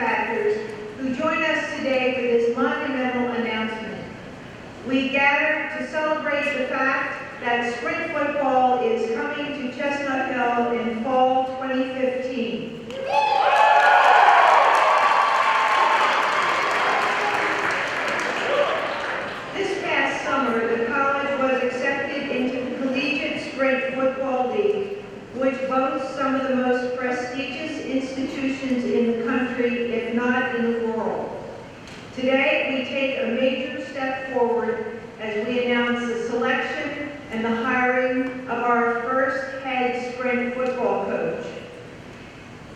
benefactors who join us today for this monumental announcement. We gather to celebrate the fact that spring football is coming to Chestnut Hill in fall 2015. This past summer, the college was accepted into the Collegiate Spring Football League, which boasts some of the most prestigious institutions in the country, if not in the world. Today, we take a major step forward as we announce the selection and the hiring of our first head spring football coach.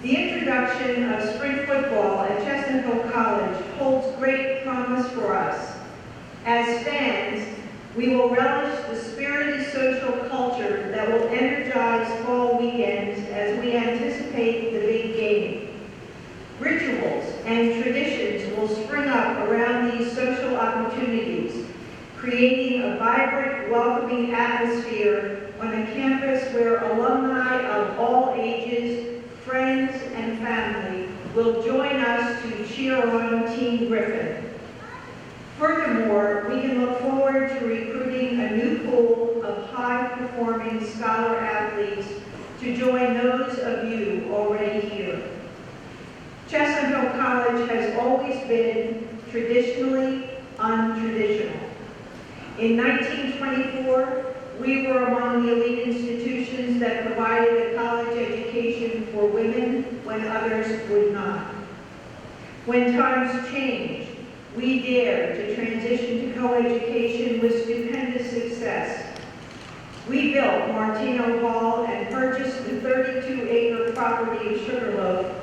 The introduction of spring football at Chestnut Hill College holds great promise for us. As fans, we will relish the spirited social culture that will energize fall weekends as we anticipate the big game. Rituals and traditions will spring up around these social opportunities, creating a vibrant, welcoming atmosphere on a campus where alumni of all ages, friends, and family will join us to cheer on Team Griffin. Furthermore, we can look forward to recruiting a new pool of high-performing scholar athletes to join those of you already here. Chestnut Hill College has always been traditionally untraditional. In 1924, we were among the elite institutions that provided a college education for women when others would not. When times changed, we dared to transition to co-education with stupendous success. We built Martino Hall and purchased the 32-acre property of Sugarloaf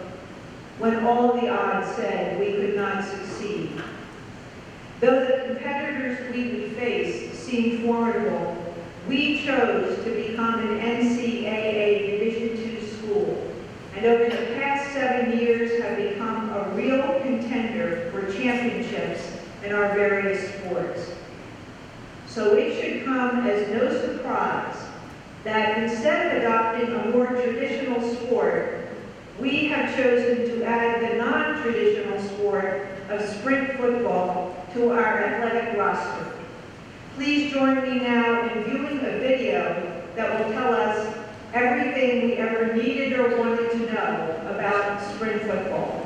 when all the odds said we could not succeed. Though the competitors we would face seemed formidable, we chose to become an NCAA Division II school, and over the past 7 years have become a real contender for championships in our various sports. So it should come as no surprise that instead of adopting a more traditional sport, we have chosen to add the non-traditional sport of spring football to our athletic roster. Please join me now in viewing a video that will tell us everything we ever needed or wanted to know about spring football.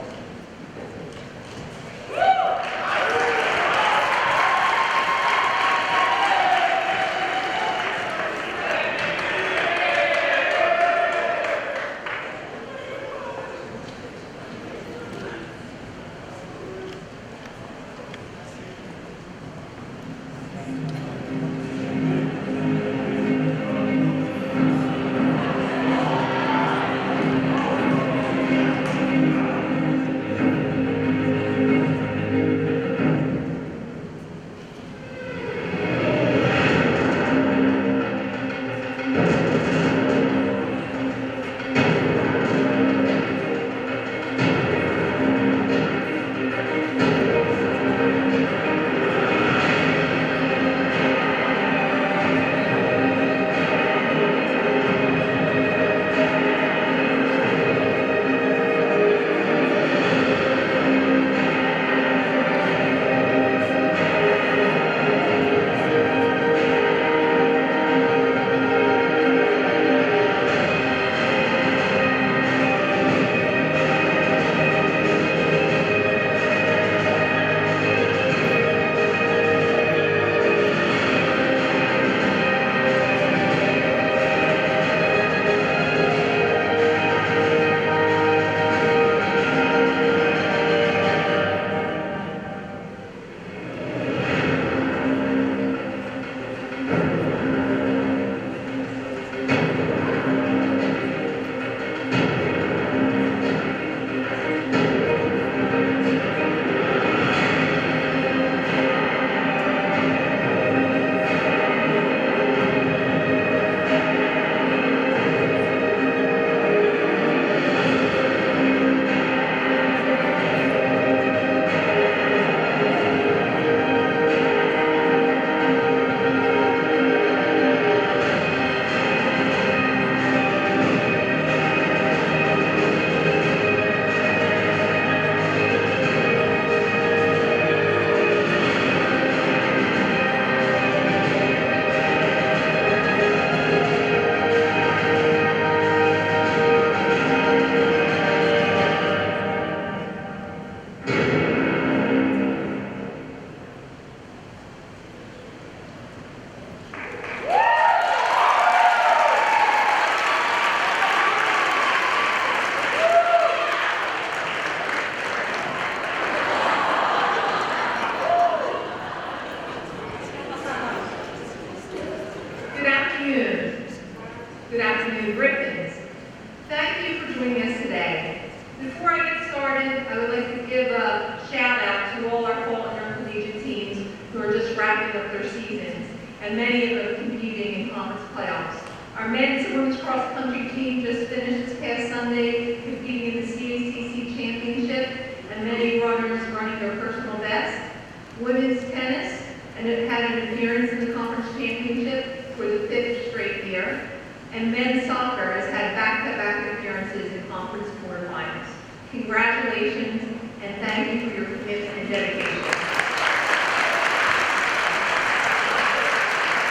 joining us today. Before I get started, I would like to give a shout out to all our fall intercollegiate teams who are just wrapping up their seasons, and many of them competing in conference playoffs. Our men's and women's cross country team just finished this past Sunday competing in the CACC championship, and many runners running their personal best. Women's tennis, and it had an appearance in the conference championship for the 5th straight year. And men's soccer has had back-to-back appearances in conference quarterfinals. Congratulations, and thank you for your commitment and dedication.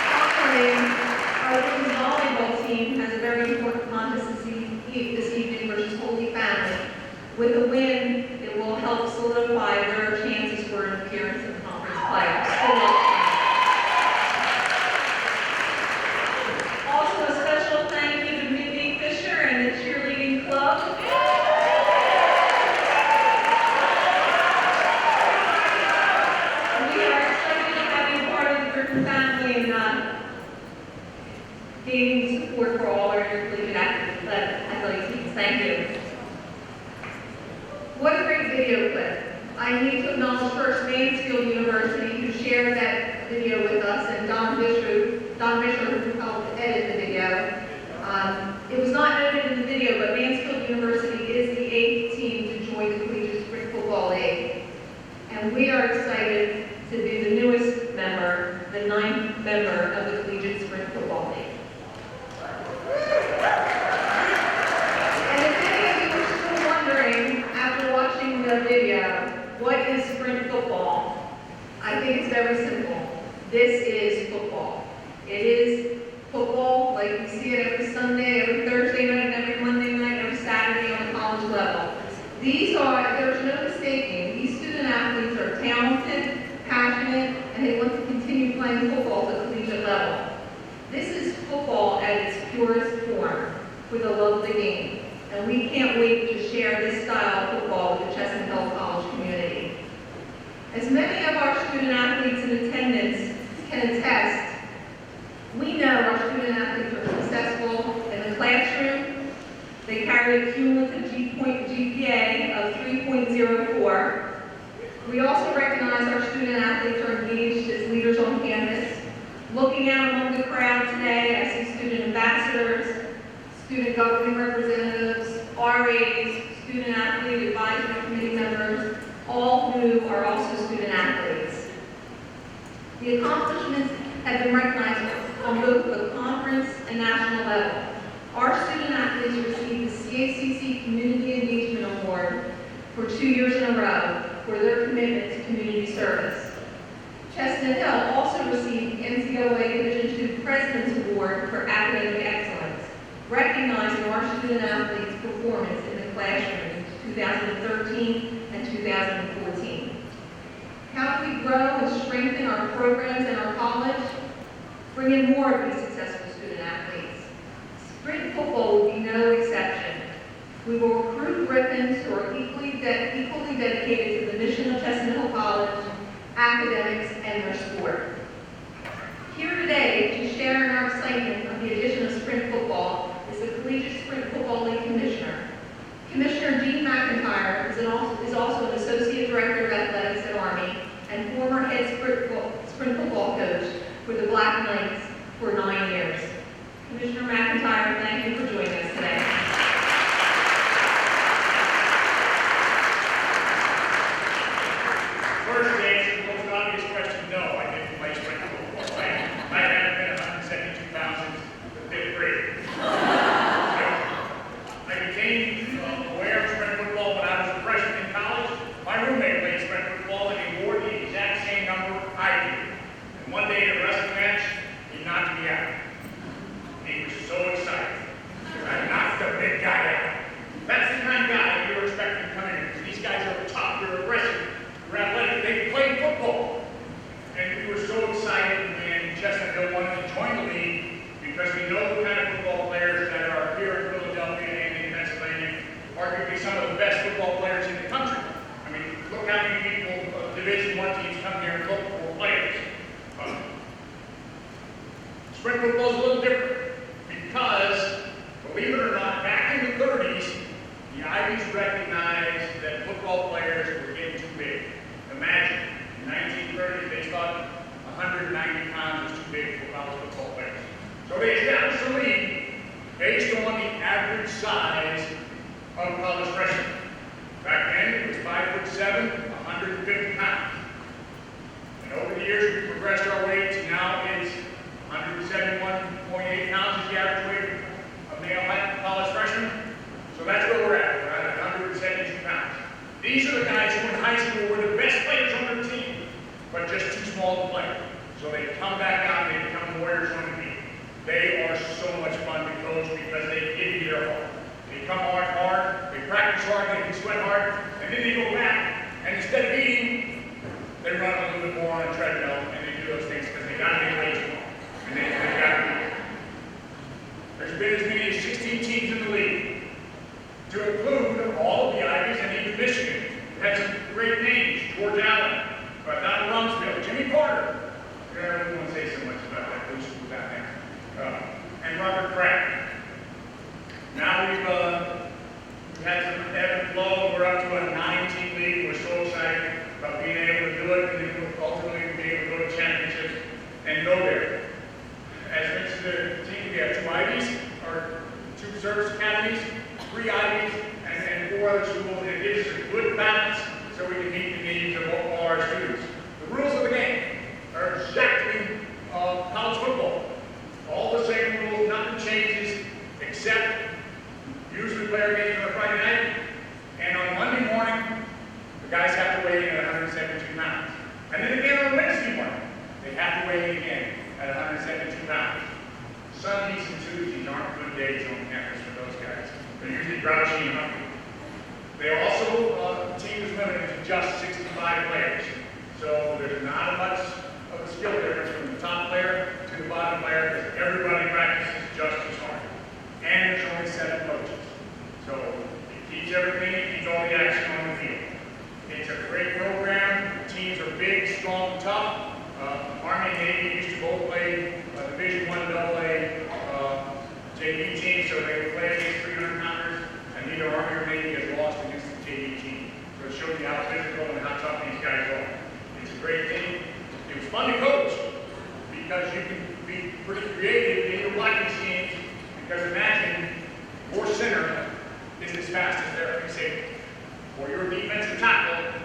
Finally, our women's volleyball team has a very important contest this evening versus Holy Family. With a win, it will help solidify their chances for an appearance in the conference playoffs. Also, a special thank you to Mindy Fisher and the cheerleading club. We are excited to have you part of the Griffin family and gaining support for all our intercollegiate athletic teams. Thank you. What a great video clip. I need to acknowledge first Mansfield University, who shared that video with us, and Don Bishop, who helped edit the video. It was not noted in the video, but Mansfield University is the 8th team to join the Collegiate Sprint Football League. And we are excited to be the newest member, the 9th member of the Collegiate Sprint Football League. The video, what is sprint football? I think it's very simple. This is football. It is football like we see it every Sunday, every Thursday night, every Monday night, every Saturday on the college level. There's no mistaking, these student athletes are talented, passionate, and they want to continue playing football at the collegiate level. This is football at its purest form, with a love of the game. And we can't wait to share this style of football with the Chestnut Hill College community. As many of our student athletes in attendance can attest, we know our student athletes are successful in the classroom. They carry a cumulative GPA of 3.04. We also recognize our student athletes are engaged as leaders on campus. Looking out among the crowd today, I see student ambassadors, student governing representatives, RAs, student athlete advisory committee members, all who are also student athletes. The accomplishments have been recognized on both the conference and national level. Our student athletes received the CACC Community Engagement Award for 2 years in a row for their commitment to community service. Chestnut Hill also received the NCAA Division II President's Award for academic excellence, recognizing our student athletes' performance in the classroom in 2013 and 2014. How do we grow and strengthen our programs in our college? Bring in more of these successful student athletes. Sprint football will be no exception. We will recruit Griffins who are equally dedicated to the mission of Chestnut Hill College, academics, and their sport. Here today to share in our excitement of the addition of sprint football is the Collegiate Sprint Football League Commissioner. Commissioner Dean McIntyre is also an Associate Director of Athletics at Army and former head sprint football coach for the Black Knights for 9 years. Commissioner McIntyre, thank you for joining us today. First, to answer the most obvious question, no, I didn't play sprint football. I haven't been 172 pounds since the 5th grade. I became aware of sprint football when I was a freshman in college. My roommate played sprint football and he wore the exact same number I did. And one day in a wrestling match, he knocked me out. He was so excited. I knocked the big guy out. That's the kind of guy you're expecting to come in. These guys are tough, they're aggressive. Athletic, they played football. And we were so excited when Chestnut Hill wanted to join the league because we know the kind of football players that are here in Philadelphia and in Pennsylvania, arguably some of the best football players in the country. I mean, look how many people, Division I teams come here and look for players. Sprint football is a little different because, believe it or not, back in the 30s, Ivies recognized that football players were getting too big. Imagine, in 1930, they thought 190 pounds was too big for college football players. So they established a league based on the average size of college freshmen. Back then, it was 5'7", 150 pounds. And over the years, we progressed our way to now it's 171.8 pounds is the average weight of male college freshman. So that's where we're at. We're at 172 pounds. These are the guys who in high school were the best players on their team, but just too small to play. So they come back out and they become warriors on the field. They are so much fun to coach because they give you their all. They come hard, they practice hard, they can sweat hard, and then they go back, and instead of eating, they run a little bit more on a treadmill, and they do those things because they got to make weight too long. And they got to eat. There's been as many as 16 teams in the league, to include all of the Ivies and even Michigan. It had some great names, George Allen, Donald Rumsfeld, Jimmy Carter. I don't want to say so much about that, those schools out there. And Robert Kraft. Now we've had some ebb and flow. We're up to a 9-team league. We're so excited about being able to do it, and then ultimately being able to go to championships and go there. As mentioned, the team, we have 2 Ivies, or 2 service academies, 3 Ivies, and 4 other schools. And it gives us a good balance so we can meet the needs of all our students. The rules of the game are exactly college football. All the same rules, nothing changes, except usually player games on a Friday night, and on Monday morning, the guys have to weigh in at 172 pounds. And then again on Wednesday morning, they have to weigh in again at 172 pounds. Sundays and Tuesdays aren't good days on campus for those guys. They're usually grouchy and hungry. They also, the team is limited to just 65 players. So there's not much of a skill difference from the top player to the bottom player because everybody practices just as hard. And there's only 7 coaches. So it keeps everything, it keeps all the action on the field. It's a great program. The teams are big, strong, tough. Army and Navy used to both play Division I AA JV team, so they would play against 300-pounders, and neither Army or Navy has lost against the JV team. So it shows you how physical and how tough these guys are. It's a great team. It was fun to coach because you can be pretty creative in your blocking schemes. Because imagine your center is as fast as their free safety, or your defensive tackle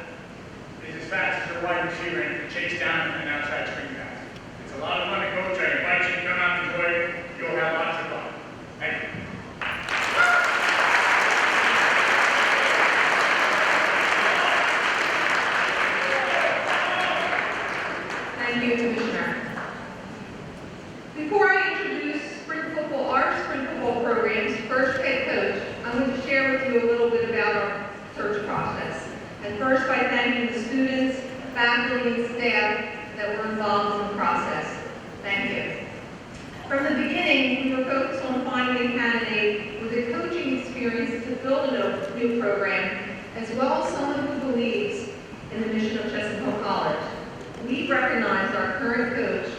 is as fast as your wide receiver and can chase down an outside screen pass. It's a lot of fun to coach. I invite you to come out and enjoy it. You'll have lots of fun. Thank you. Thank you, Commissioner. Before I introduce our sprint football program's first head coach, I'm going to share with you a little bit about our search process. And first by thanking the students, faculty, and staff that were involved in the process. Thank you. From the beginning, we were focused on finding a candidate with a coaching experience to build a new program, as well as someone who believes in the mission of Chestnut Hill College. We recognized our current coach,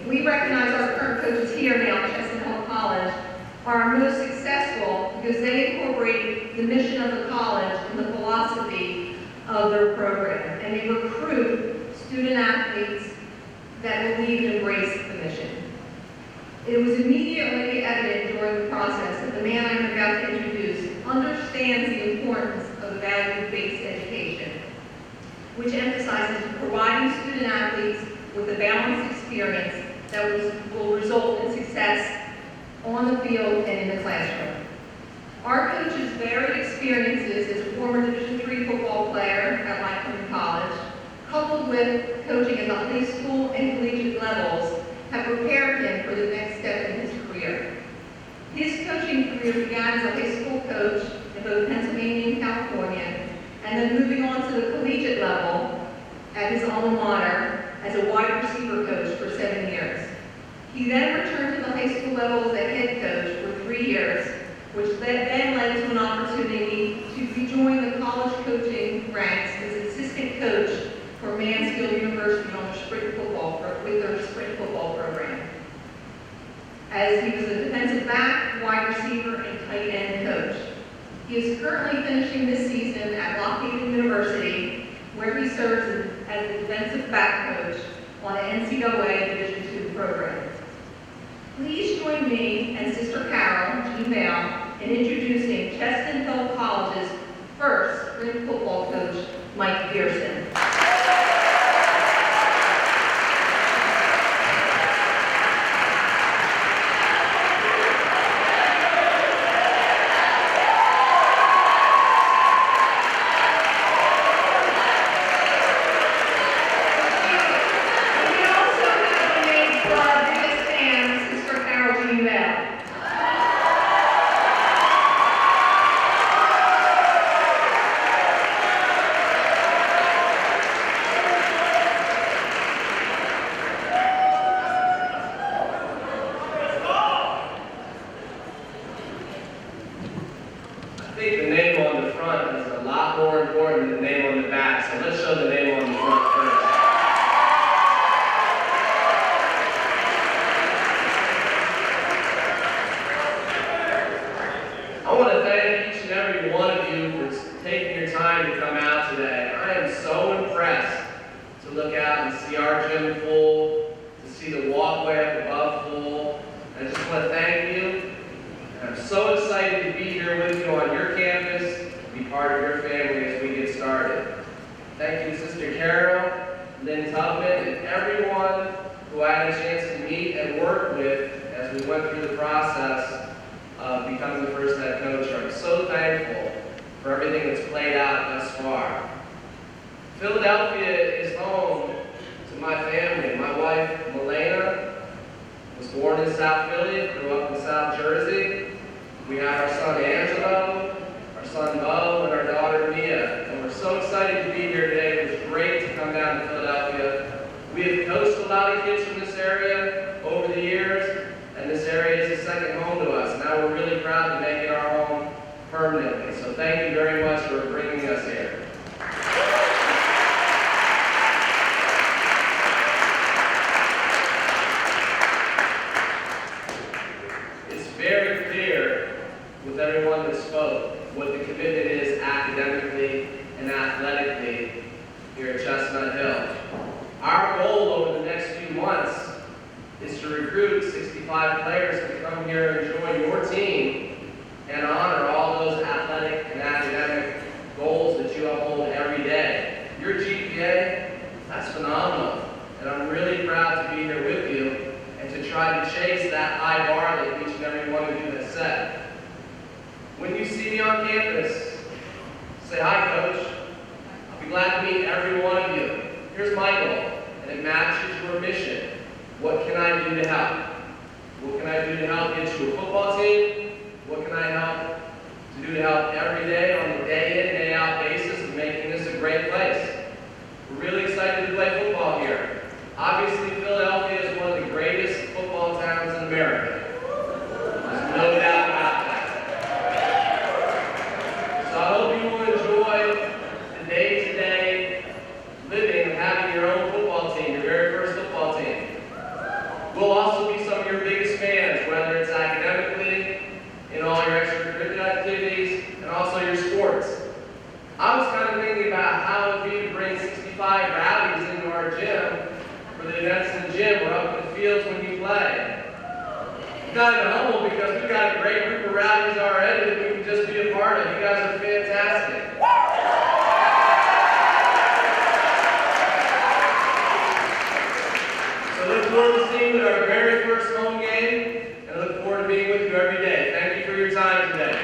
we recognize our current coaches here now at Chestnut Hill College are our most successful because they incorporate the mission of the college and the philosophy of their program, and they recruit student athletes that believe and embrace the mission. It was immediately evident during the process that the man I'm about to introduce understands the importance of value-based education, which emphasizes providing student athletes with a balanced experience that will result in success on the field and in the classroom. Our coach's varied experiences as a former Division III football player at Lycoming College, coupled with coaching at the high school and collegiate levels, have prepared him for the next step in his career. His coaching career began as a high school coach in both Pennsylvania and California, and then moving on to the collegiate level at his alma mater as a wide receiver coach for 7 years. He then returned to the high school level as a head coach for 3 years, which then led to an opportunity to rejoin the college coaching ranks as assistant coach for Mansfield University on their sprint football program. as he was a defensive back, wide receiver, and tight end coach. He is currently finishing this season at Lockhaven University, where he serves as a defensive back coach on the NCAA Division II program. Please join me and Sister Carol, Jean Bale, in introducing Chestnut Hill College's first spring football coach, Mike Pearson. I think the name on the front is a lot more important than the name on the back, so let's show the name on the front first. I want to thank each and every one of you for taking your time to come out today. I am so impressed to look out and see our gym full, to see the walkway up above full. I just want to thank you. I'm so excited to be here with you on your campus, to be part of your family as we get started. Thank you to Sister Carol, Lynn Tubman, and everyone who I had a chance to meet and work with as we went through the process of becoming the first head coach. I'm so thankful for everything that's played out thus far. Philadelphia is home to my family. My wife, Milena, was born in South Philly, grew up in South Jersey. We have our son Angelo, our son Bo, and our daughter Mia. And we're so excited to be here today. It was great to come down to Philadelphia. We have coached a lot of kids from this area over the years, and this area is a second home to us. Now we're really proud to make it our home permanently. So thank you very much for bringing us here. Very clear with everyone that spoke what the commitment is academically and athletically here at Chestnut Hill. Our goal over the next few months is to recruit 65 players to come here and join your team and honor all those athletic and academic goals that you uphold every day. Your GPA, that's phenomenal, and I'm really proud to be here with you and to try to chase that high bar that each and every one of you has set. When you see me on campus, say, "Hi, Coach. I'll be glad to meet every one of you. Here's my goal," and it matches your mission. What can I do to help? What can I do to help get you a football team? What can I do to help every day on a day in, day out basis of making this a great place? We're really excited to play football here. Obviously, Philadelphia is one of the greatest football towns in America. There's no doubt about that. So I hope you will enjoy the day-to-day living of having your own football team, your very first football team. We'll also be some of your biggest fans, whether it's academically, in all your extracurricular activities, and also your sports. I was kind of thinking about how it would be to bring 65 rowdies into our gym for the events in the gym or up in the fields when you play. I'm kind of humble because we've got a great group of rowdies already that we can just be a part of. You guys are fantastic. So look forward to seeing you at our very first home game, and I look forward to being with you every day. Thank you for your time today.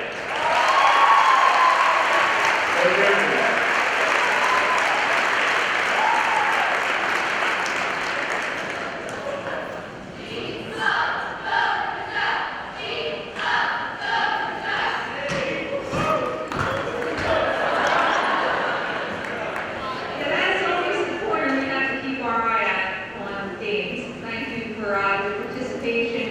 Your participation